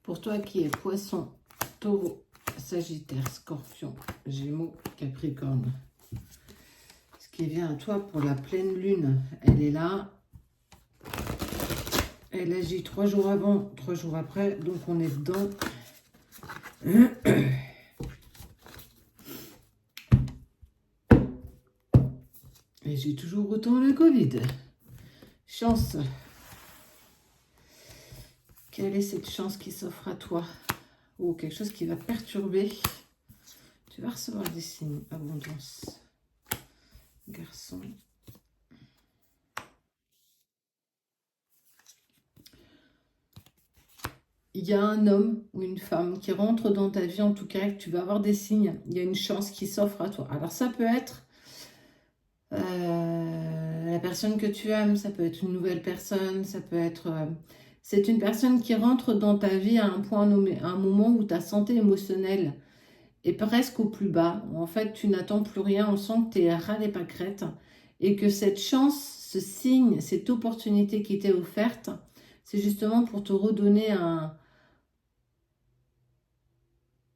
Pour toi qui es Poisson, Taureau, Sagittaire, Scorpion, Gémeaux, Capricorne. Ce qui vient à toi pour la pleine lune, elle est là. Elle agit 3 jours avant, 3 jours après, donc on est dedans. Et j'ai toujours autant le Covid. Chance. Quelle est cette chance qui s'offre à toi? Ou quelque chose qui va perturber. Tu vas recevoir des signes. Abondance. Garçon. Il y a un homme ou une femme qui rentre dans ta vie, en tout cas, que tu vas avoir des signes. Il y a une chance qui s'offre à toi. Alors ça peut être la personne que tu aimes, ça peut être une nouvelle personne, ça peut être... c'est une personne qui rentre dans ta vie à un point nommé, à un moment où ta santé émotionnelle est presque au plus bas. Où en fait, tu n'attends plus rien, on sent que tu es ras des pâquerettes et que cette chance, ce signe, cette opportunité qui t'est offerte, c'est justement pour te redonner un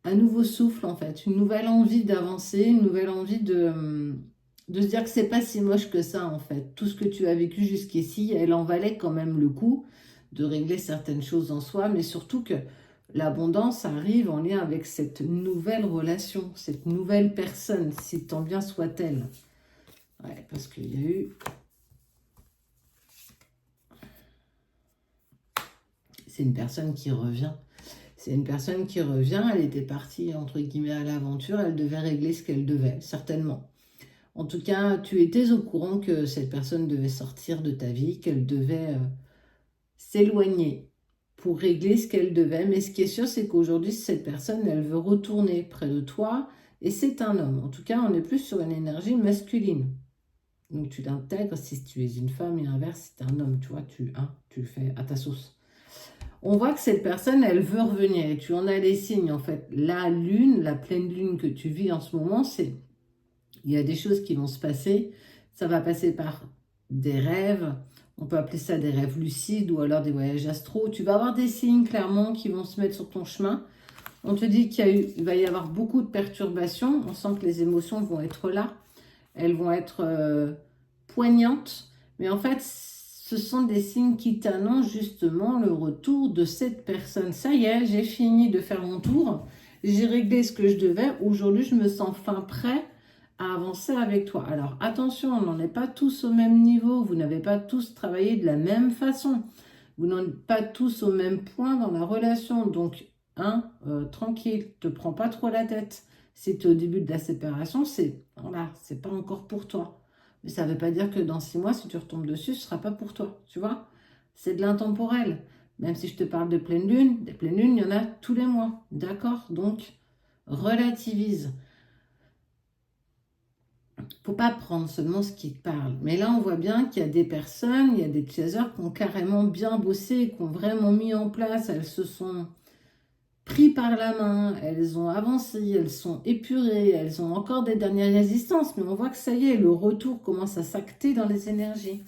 nouveau souffle en fait, une nouvelle envie d'avancer, une nouvelle envie de se dire que c'est pas si moche que ça en fait. Tout ce que tu as vécu jusqu'ici, elle en valait quand même le coup de régler certaines choses en soi, mais surtout que l'abondance arrive en lien avec cette nouvelle relation, cette nouvelle personne, si tant bien soit-elle. Ouais, parce qu'il y a eu... C'est une personne qui revient. C'est une personne qui revient, elle était partie, entre guillemets, à l'aventure, elle devait régler ce qu'elle devait, certainement. En tout cas, tu étais au courant que cette personne devait sortir de ta vie, qu'elle devait s'éloigner pour régler ce qu'elle devait. Mais ce qui est sûr, c'est qu'aujourd'hui, cette personne, elle veut retourner près de toi et c'est un homme. En tout cas, on est plus sur une énergie masculine. Donc, tu l'intègres si tu es une femme et l'inverse, si tu es un homme, tu vois, tu le fais à ta sauce. On voit que cette personne, elle veut revenir. Et tu en as les signes, en fait. La lune, la pleine lune que tu vis en ce moment, c'est... Il y a des choses qui vont se passer. Ça va passer par des rêves. On peut appeler ça des rêves lucides ou alors des voyages astraux. Tu vas avoir des signes, clairement, qui vont se mettre sur ton chemin. On te dit qu'il va y avoir beaucoup de perturbations. On sent que les émotions vont être là. Elles vont être poignantes. Mais en fait, ce sont des signes qui t'annoncent justement le retour de cette personne. Ça y est, j'ai fini de faire mon tour. J'ai réglé ce que je devais. Aujourd'hui, je me sens enfin prêt à avancer avec toi. Alors attention, on n'en est pas tous au même niveau. Vous n'avez pas tous travaillé de la même façon. Vous n'êtes pas tous au même point dans la relation. Donc, tranquille, te prends pas trop la tête. Si tu es au début de la séparation, voilà, c'est pas encore pour toi. Mais ça ne veut pas dire que dans 6 mois, si tu retombes dessus, ce ne sera pas pour toi. Tu vois? C'est de l'intemporel. Même si je te parle de pleine lune, des pleines lunes, il y en a tous les mois. D'accord? Donc, relativise. Il ne faut pas prendre seulement ce qui te parle. Mais là, on voit bien qu'il y a des personnes, il y a des chasseurs qui ont carrément bien bossé, qui ont vraiment mis en place, elles se sont pris par la main, elles ont avancé, elles sont épurées, elles ont encore des dernières résistances, mais on voit que ça y est, le retour commence à s'acter dans les énergies.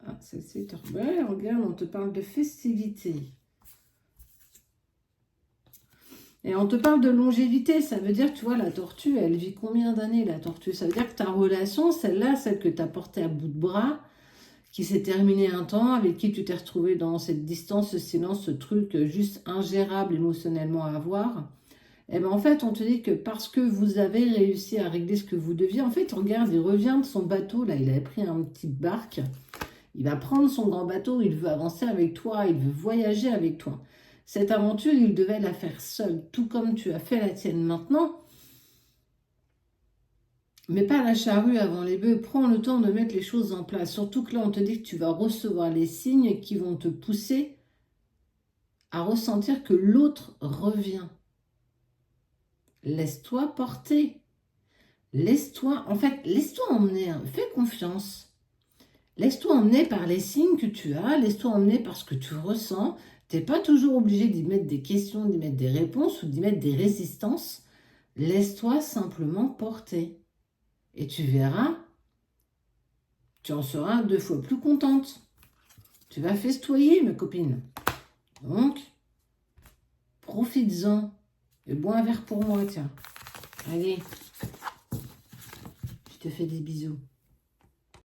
Ah, celle-ci, ouais, regarde, on te parle de festivité. Et on te parle de longévité, ça veut dire, tu vois, la tortue, elle vit combien d'années, la tortue? Ça veut dire que ta relation, celle-là, celle que tu as portée à bout de bras, qui s'est terminée un temps, avec qui tu t'es retrouvé dans cette distance, ce silence, ce truc juste ingérable émotionnellement à avoir, et bien en fait, on te dit que parce que vous avez réussi à régler ce que vous deviez, en fait, regarde, il revient de son bateau, là, il avait pris un petit barque, il va prendre son grand bateau, il veut avancer avec toi, il veut voyager avec toi. Cette aventure, il devait la faire seul, tout comme tu as fait la tienne maintenant. Mais pas la charrue avant les bœufs, prends le temps de mettre les choses en place. Surtout que là, on te dit que tu vas recevoir les signes qui vont te pousser à ressentir que l'autre revient. Laisse-toi porter. Laisse-toi emmener, hein. Fais confiance. Laisse-toi emmener par les signes que tu as, laisse-toi emmener par ce que tu ressens. Tu n'es pas toujours obligé d'y mettre des questions, d'y mettre des réponses ou d'y mettre des résistances. Laisse-toi simplement porter. Et tu verras, tu en seras 2 fois plus contente. Tu vas festoyer, ma copine. Donc, profites-en. Et bois un verre pour moi, tiens. Allez. Je te fais des bisous.